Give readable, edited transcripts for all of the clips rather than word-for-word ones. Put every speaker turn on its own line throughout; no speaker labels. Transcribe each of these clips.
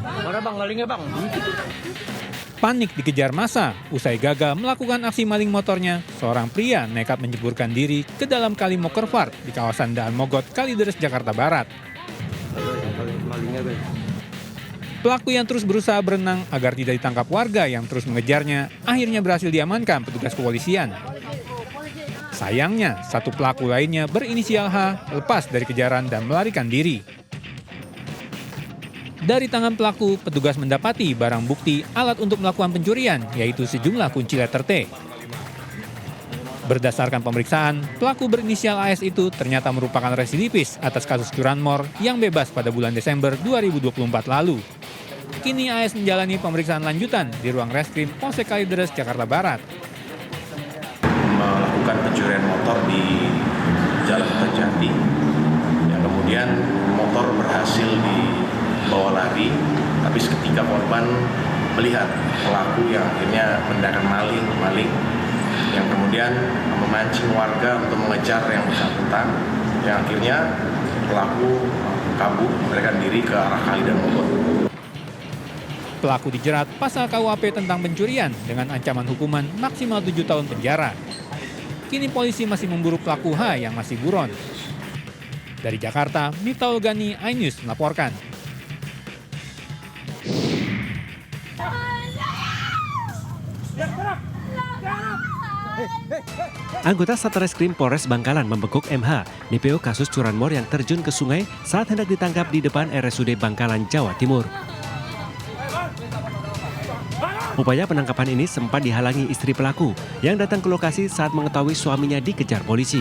Mana bang, lalingnya bang?
Panik dikejar massa, usai gagal melakukan aksi maling motornya, seorang pria nekat menjeburkan diri ke dalam kali Mokervart di kawasan Daan Mogot, Kalideres, Jakarta Barat. Pelaku yang terus berusaha berenang agar tidak ditangkap warga yang terus mengejarnya, akhirnya berhasil diamankan petugas kepolisian. Sayangnya, satu pelaku lainnya berinisial H lepas dari kejaran dan melarikan diri. Dari tangan pelaku, petugas mendapati barang bukti alat untuk melakukan pencurian, yaitu sejumlah kunci letter T. Berdasarkan pemeriksaan, pelaku berinisial AS itu ternyata merupakan residivis atas kasus curanmor yang bebas pada bulan Desember 2024 lalu. Kini AS menjalani pemeriksaan lanjutan di ruang reskrim Polsek Kalideres, Jakarta Barat.
Melakukan pencurian motor di Jalan Kertajati, yang kemudian motor berhasil dibawa lari, tapi seketika korban melihat pelaku yang akhirnya mendakan maling yang kemudian memancing warga untuk mengejar yang bersangkutan, yang akhirnya pelaku kabur melarikan diri ke arah Kali dan Mogot.
Pelaku dijerat pasal KUHP tentang pencurian dengan ancaman hukuman maksimal 7 tahun penjara. Kini polisi masih memburu pelaku H yang masih buron. Dari Jakarta, Miftahul Gani, iNews melaporkan.
Anggota Satreskrim Polres Bangkalan membekuk MH, DPO kasus curanmor yang terjun ke sungai saat hendak ditangkap di depan RSUD Bangkalan, Jawa Timur. Upaya penangkapan ini sempat dihalangi istri pelaku yang datang ke lokasi saat mengetahui suaminya dikejar polisi.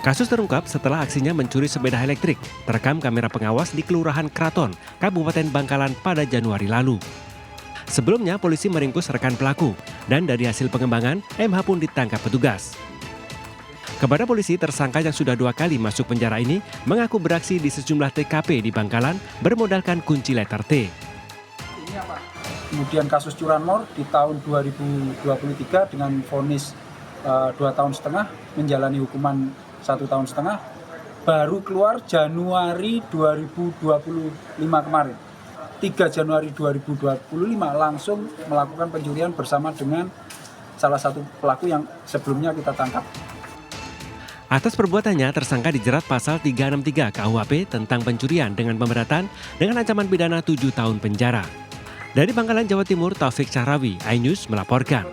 Kasus terungkap setelah aksinya mencuri sepeda elektrik, terekam kamera pengawas di Kelurahan Kraton, Kabupaten Bangkalan pada Januari lalu. Sebelumnya, polisi meringkus rekan pelaku, dan dari hasil pengembangan, MH pun ditangkap petugas. Kepada polisi, tersangka yang sudah 2 kali masuk penjara ini mengaku beraksi di sejumlah TKP di Bangkalan bermodalkan kunci letter T.
Kemudian kasus curanmor di tahun 2023 dengan vonis 2,5 tahun menjalani hukuman 1,5 tahun, baru keluar Januari 2025 kemarin. 3 Januari 2025 langsung melakukan pencurian bersama dengan salah satu pelaku yang sebelumnya kita tangkap.
Atas perbuatannya, tersangka dijerat pasal 363 KUHP tentang pencurian dengan pemberatan dengan ancaman pidana 7 tahun penjara. Dari Bangkalan, Jawa Timur, Taufik Syahrawi, iNews melaporkan.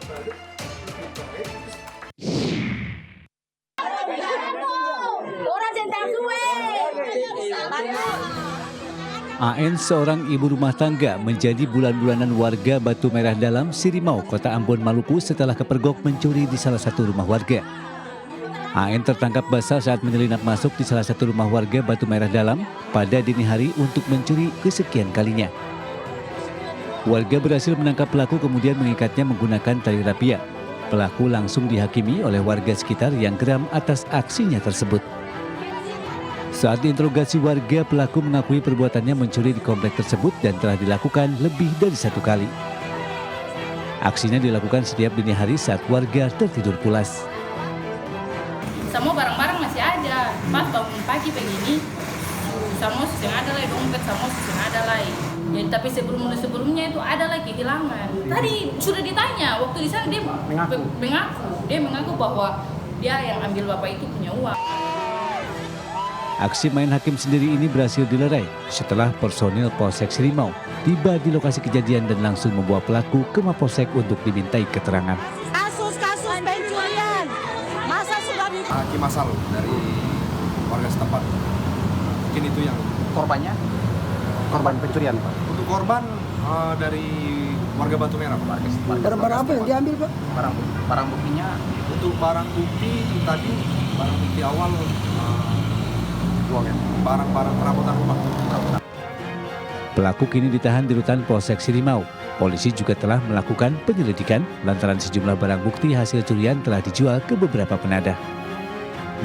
AN, seorang ibu rumah tangga, menjadi bulan-bulanan warga Batu Merah Dalam, Sirimau, Kota Ambon, Maluku setelah kepergok mencuri di salah satu rumah warga. AN tertangkap basah saat menyelinap masuk di salah satu rumah warga Batu Merah Dalam pada dini hari untuk mencuri kesekian kalinya. Warga berhasil menangkap pelaku kemudian mengikatnya menggunakan tali rapia. Pelaku langsung dihakimi oleh warga sekitar yang geram atas aksinya tersebut. Saat diinterogasi warga, pelaku mengakui perbuatannya mencuri di komplek tersebut dan telah dilakukan lebih dari 1 kali. Aksinya dilakukan setiap dini hari saat warga tertidur pulas.
Semua barang-barang masih ada. Pas bangun pagi begini, semua yang ada lagi dompet, semua yang ada lagi. Ya, tapi sebelumnya itu ada lagi kehilangan. Tadi sudah ditanya, waktu di sana dia mengaku bahwa dia yang ambil bapak itu punya uang.
Aksi main hakim sendiri ini berhasil dilerai setelah personil Polsek Sirimau tiba di lokasi kejadian dan langsung membawa pelaku ke Mapolsek untuk dimintai keterangan.
Kasus pencurian, masa sudah
hakim asal dari warga setempat. Mungkin itu yang
Korbannya? Korban pencurian, Pak?
untuk korban dari warga Batu Merah, Pak.
barang-barang apa yang diambil, Pak?
Barang buktinya?
Untuk barang bukti tadi, barang bukti awal barang-barang perabotan rumah.
Pelaku kini ditahan di rutan Polsek Sirimau. Polisi juga telah melakukan penyelidikan lantaran sejumlah barang bukti hasil curian telah dijual ke beberapa penadah.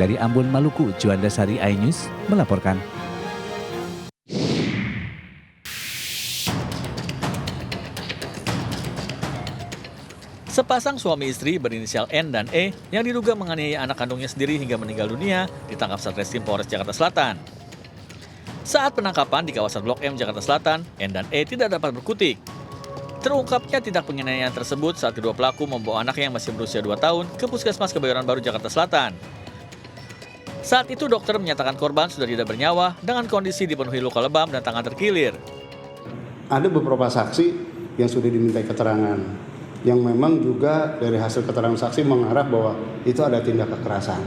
Dari Ambon, Maluku, Juanda Sari, iNews melaporkan.
Sepasang suami istri berinisial N dan E yang diduga menganiaya anak kandungnya sendiri hingga meninggal dunia ditangkap Satreskrim Polres Jakarta Selatan. Saat penangkapan di kawasan Blok M, Jakarta Selatan, N dan E tidak dapat berkutik. Terungkapnya tindak penganiayaan tersebut saat kedua pelaku membawa anaknya yang masih berusia 2 tahun ke Puskesmas Kebayoran Baru, Jakarta Selatan. Saat itu dokter menyatakan korban sudah tidak bernyawa dengan kondisi dipenuhi luka lebam dan tangan terkilir.
Ada beberapa saksi yang sudah dimintai keterangan, yang memang juga dari hasil keterangan saksi mengarah bahwa itu ada tindak kekerasan.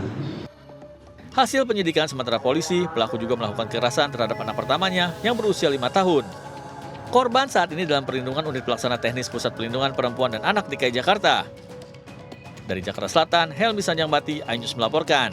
Hasil penyidikan sementara polisi, pelaku juga melakukan kekerasan terhadap anak pertamanya yang berusia 5 tahun. Korban saat ini dalam perlindungan unit pelaksana teknis Pusat Pelindungan Perempuan dan Anak DKI Jakarta. Dari Jakarta Selatan, Helmi Sanjangbati, iNews melaporkan.